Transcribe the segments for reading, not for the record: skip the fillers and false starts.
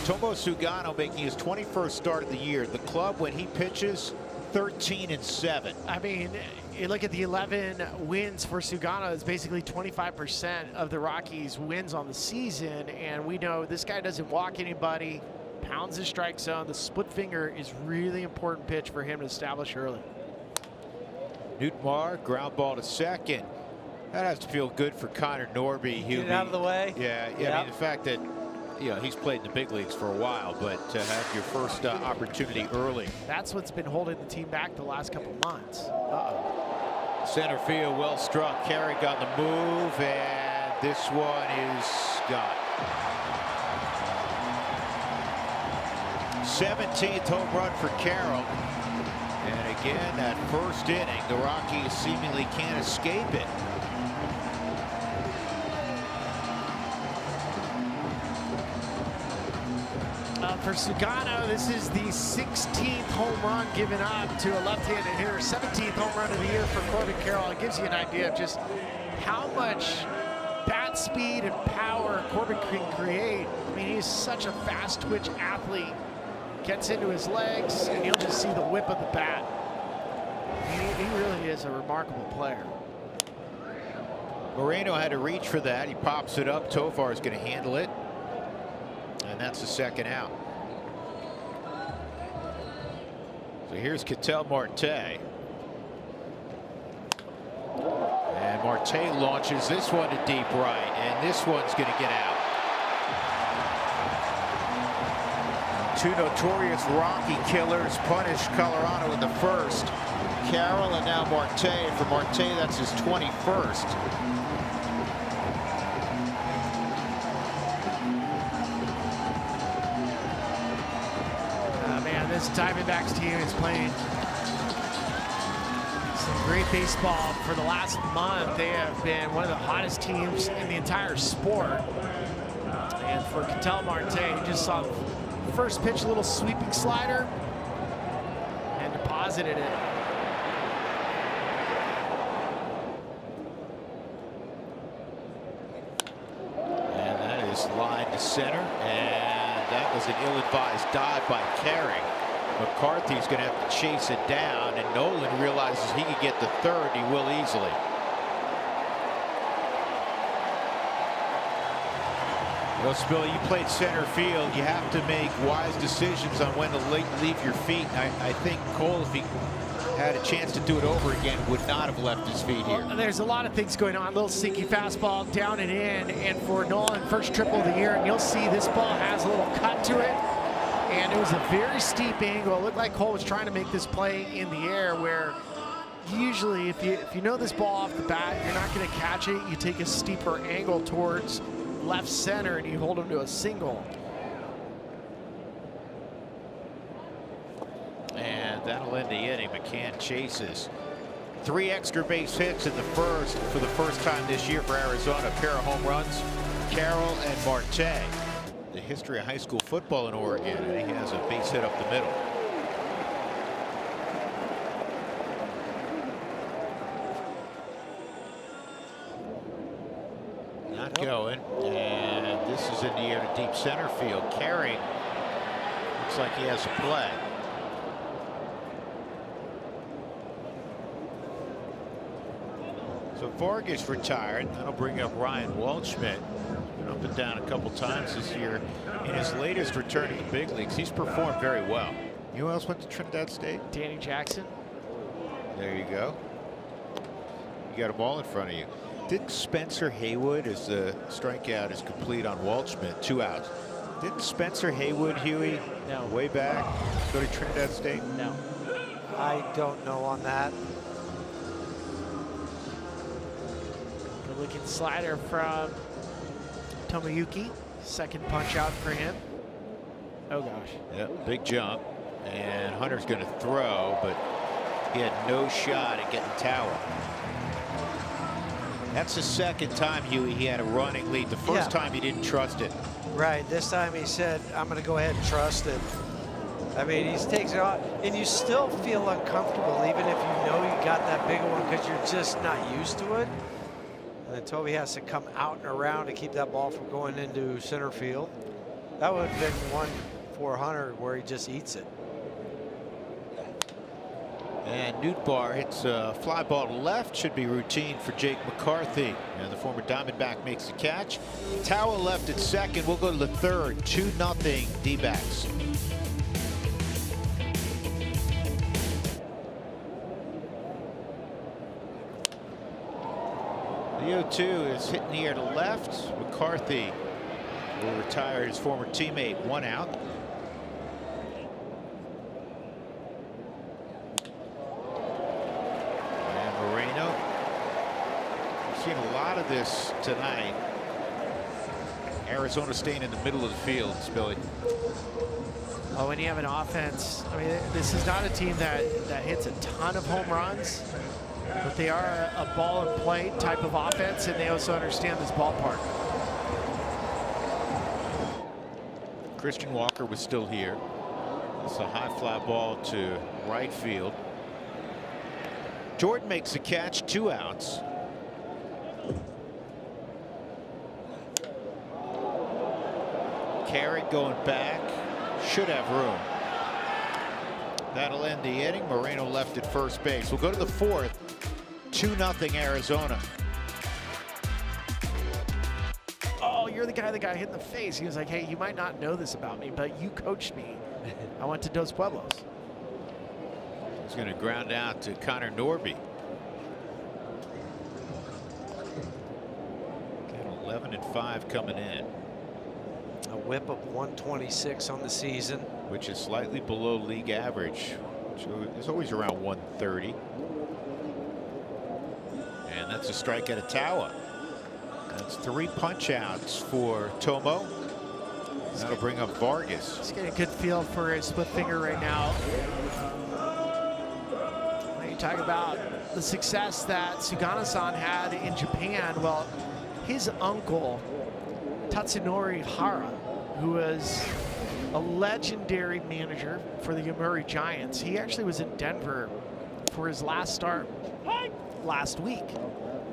Tomo Sugano making his 21st start of the year. The club, when he pitches, 13-7. I mean, you look at the 11 wins for Sugano. It's basically 25% of the Rockies' wins on the season, and we know this guy doesn't walk anybody, pounds the strike zone. The split finger is really important pitch for him to establish early. Newtmar, ground ball to second. That has to feel good for Connor Norby. Get it out of the way. Yeah. Yep. I mean, the fact that he's played in the big leagues for a while, but to have your first opportunity early. That's what's been holding the team back the last couple months. Center field, well struck. Carrick on the move, and this one is gone. 17th home run for Carroll. And again, that first inning, the Rockies seemingly can't escape it. For Sugano, this is the 16th home run given up to a left-handed hitter, 17th home run of the year for Corbin Carroll. It gives you an idea of just how much bat speed and power Corbin can create. I mean, he's such a fast twitch athlete. Gets into his legs, and you'll just see the whip of the bat. He really is a remarkable player. Moreno had to reach for that. He pops it up. Tovar is going to handle it. And that's the second out. So here's Ketel Marte. And Marte launches this one to deep right. And this one's going to get out. Two notorious Rocky killers punished Colorado in the first. Carroll and now Marte. For Marte, that's his 21st. This Diamondbacks team is playing some great baseball. For the last month, they have been one of the hottest teams in the entire sport. And for Ketel Marte, you just saw the first pitch, a little sweeping slider, and deposited it. And that is line to center, and that was an ill-advised dive by Carey. McCarthy's going to have to chase it down, and Nolan realizes he can get the third. He will easily. Well, Spill, you played center field. You have to make wise decisions on when to leave your feet. I think Cole, if he had a chance to do it over again, would not have left his feet here. Well, there's a lot of things going on. A little sinky fastball down and in, and for Nolan, first triple of the year, and you'll see this ball has a little cut to it. And it was a very steep angle. It looked like Cole was trying to make this play in the air, where usually if you know this ball off the bat, you're not going to catch it. You take a steeper angle towards left center and you hold him to a single. And that'll end the inning. McCann chases. 3 extra base hits in the first for the first time this year for Arizona. A pair of home runs, Carroll and Marte. The history of high school football in Oregon, and he has a base hit up the middle. Not going, and this is in the air to deep center field. Carey looks like he has a play. So Vargas retired. That'll bring up Ryan Waldschmidt. Up and down a couple times this year. In his latest return to the big leagues, he's performed very well. You know who else went to Trinidad State? Danny Jackson. There you go. You got them all in front of you. Didn't Spencer Haywood, as the strikeout is complete on Waldschmidt, 2 outs. Didn't Spencer Haywood, Huey, way back, go to Trinidad State? No. I don't know on that. Good looking slider from Tomoyuki. Second punch out for him. Oh gosh. Yep, big jump. And Hunter's going to throw, but he had no shot at getting Tower. That's the second time, Huey, he had a running lead. The first time he didn't trust it. Right. This time he said, I'm going to go ahead and trust it. I mean, he takes it off, and you still feel uncomfortable, even if you know you got that bigger one, because you're just not used to it. And then Toby has to come out and around to keep that ball from going into center field. That would have been one for Hunter where he just eats it. And Newtbar hits a fly ball to left. Should be routine for Jake McCarthy. And the former Diamondback makes the catch. Tower left at second. We'll go to the third. 2-0 D-backs. The 0-2 is hit in the air to left. McCarthy will retire his former teammate. 1 out. Seen a lot of this tonight. Arizona staying in the middle of the field, Billy. Oh, when you have an offense, I mean, this is not a team that hits a ton of home runs, but they are a ball and play type of offense, and they also understand this ballpark. Christian Walker was still here. It's a high fly ball to right field. Jordan makes the catch, 2 outs. Carrick going back, should have room. That'll end the inning. Moreno left at first base. We'll go to the fourth. 2-0 Arizona. Oh, you're the guy that got hit in the face. He was like, hey, you might not know this about me, but you coached me. I went to Dos Pueblos. He's going to ground out to Connor Norby. Got 11-5 coming in. A whip of 126 on the season, which is slightly below league average. So it's always around 130. And that's a strike at a Tawa. That's 3 punch outs for Tomo. That'll bring up Vargas. He's getting a good feel for his split finger right now. When you talk about the success that Sugano-san had in Japan, well, his uncle, Tatsunori Hara, who was a legendary manager for the Yomiuri Giants. He actually was in Denver for his last start last week.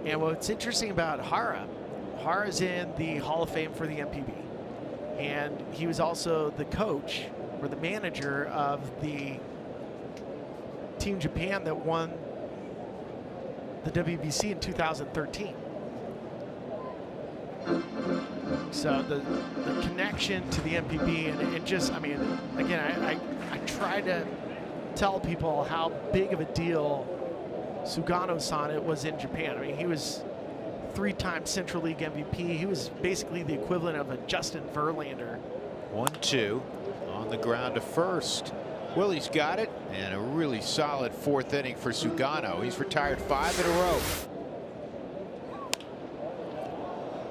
And what's interesting about Hara's in the Hall of Fame for the MPB. And he was also the coach or the manager of the Team Japan that won the WBC in 2013. So the connection to the MPB, and it just, I mean, again, I try to tell people how big of a deal Sugano-san it was in Japan. I mean, he was 3-time Central League MVP. He was basically the equivalent of a Justin Verlander. 1-2 on the ground to first. Willie's got it, and a really solid 4th inning for Sugano. He's retired 5 in a row.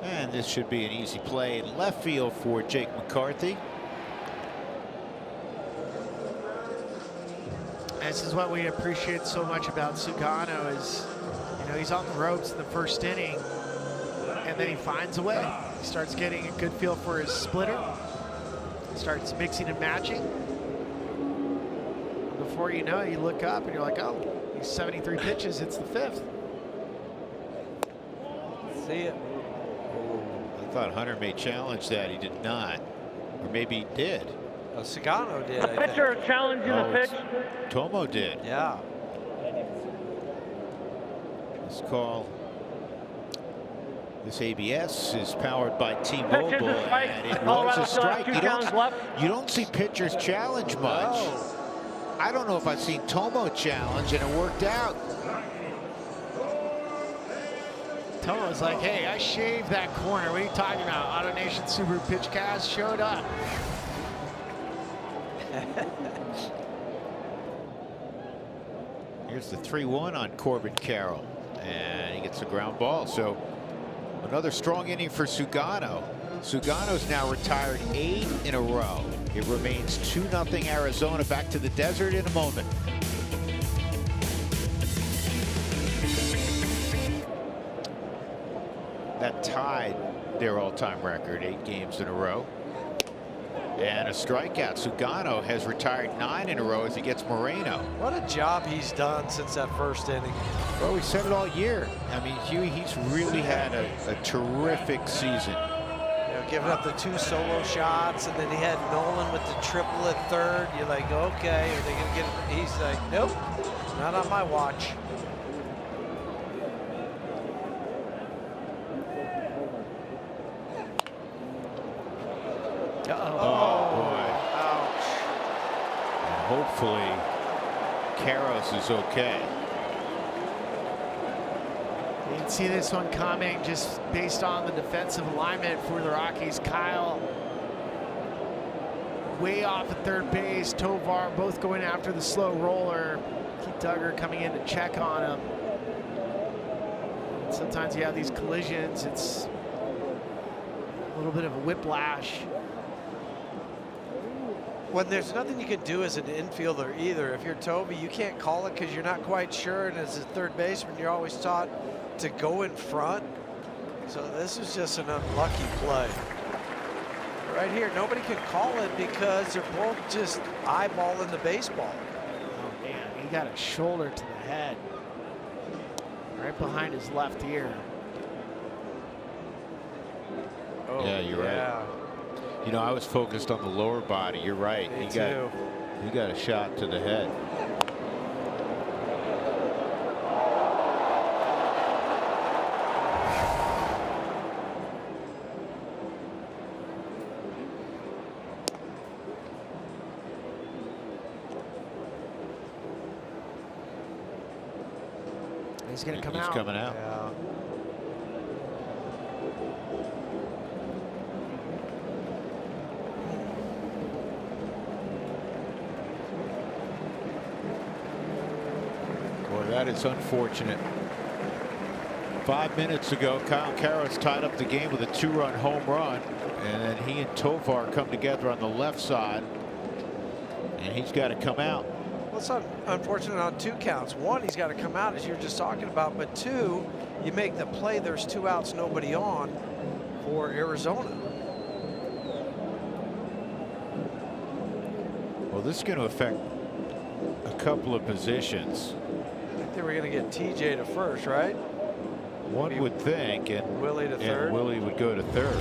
And this should be an easy play in left field for Jake McCarthy. This is what we appreciate so much about Sugano is, you know, he's on the ropes in the first inning, and then he finds a way. He starts getting a good feel for his splitter, starts mixing and matching. Before you know it, you look up and you're like, oh, he's 73 pitches, it's the 5th. See it. I thought Hunter may challenge that. He did not. Or maybe he did. Sugano did. The pitcher challenging the pitch. Tomo did. Yeah. This call, this ABS is powered by T-Mobile, and it was a strike. You don't see pitchers challenge much. No. I don't know if I've seen Tomo challenge, and it worked out. Tomo's like, hey, I shaved that corner. What are you talking about? Auto Nation Subaru Pitchcast showed up. Here's the 3-1 on Corbin Carroll, and he gets a ground ball. So another strong inning for Sugano. Sugano's now retired 8 in a row. It remains 2-0 Arizona. Back to the desert in a moment. That tied their all-time record, 8 games in a row. And a strikeout. Sugano has retired 9 in a row as he gets Moreno. What a job he's done since that first inning. Well, we said it all year. I mean, Huey, he's really had a terrific season. know, giving up the 2 solo shots, and then he had Nolan with the triple at third. You're like, okay, are they gonna get it? He's like, nope, not on my watch. Oh, boy. Ouch. And hopefully, Karros is okay. You can see this one coming just based on the defensive alignment for the Rockies. Kyle way off at third base. Tovar both going after the slow roller. Keith Duggar coming in to check on him. Sometimes you have these collisions. It's a little bit of a whiplash. When there's nothing you can do as an infielder either. If you're Toby, you can't call it because you're not quite sure. And as a third baseman, you're always taught to go in front. So this is just an unlucky play. Right here, nobody can call it because they're both just eyeballing the baseball. Oh man, he got a shoulder to the head. Right behind his left ear. Oh, Yeah, you're right. You know, I was focused on the lower body. You're right. Me He too. got a shot to the head. He's going to come He's out. coming out. Yeah. Boy, that is unfortunate. 5 minutes ago, Kyle Karros tied up the game with a 2-run home run, and then he and Tovar come together on the left side, and he's got to come out. Well, it's unfortunate on 2 counts. 1, he's got to come out, as you were just talking about, but 2, you make the play, there's 2 outs, nobody on for Arizona. Well, this is going to affect a couple of positions. I think they were going to get TJ to first, right? One would think, and Willie to third. Willie would go to third.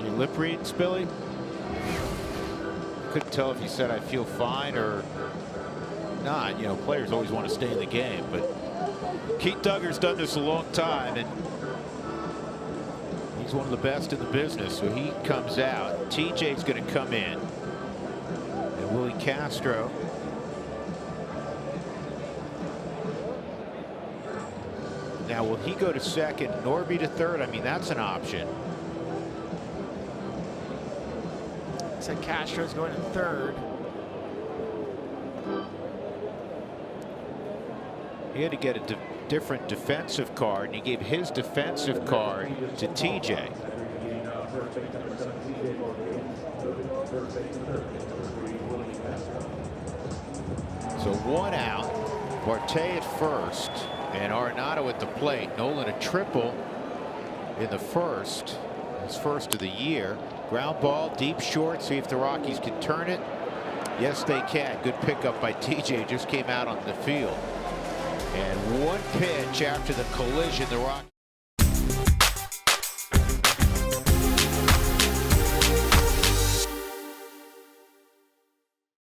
You lip reading, Spilly? Couldn't tell if you said I feel fine or not. You know, players always want to stay in the game, but Keith Duggar's done this a long time, and he's one of the best in the business, so he comes out. TJ's going to come in, and Willie Castro. Now, will he go to second, Norby to third? I mean, that's an option. Said Castro's going to third. He had to get a different defensive card, and he gave his defensive card to TJ. So 1 out, Marte at first, and Arenado at the plate. Nolan a triple in the first, his first of the year. Ground ball, deep short, see if the Rockies can turn it. Yes, they can. Good pickup by TJ, just came out on the field. And 1 pitch after the collision, the Rockies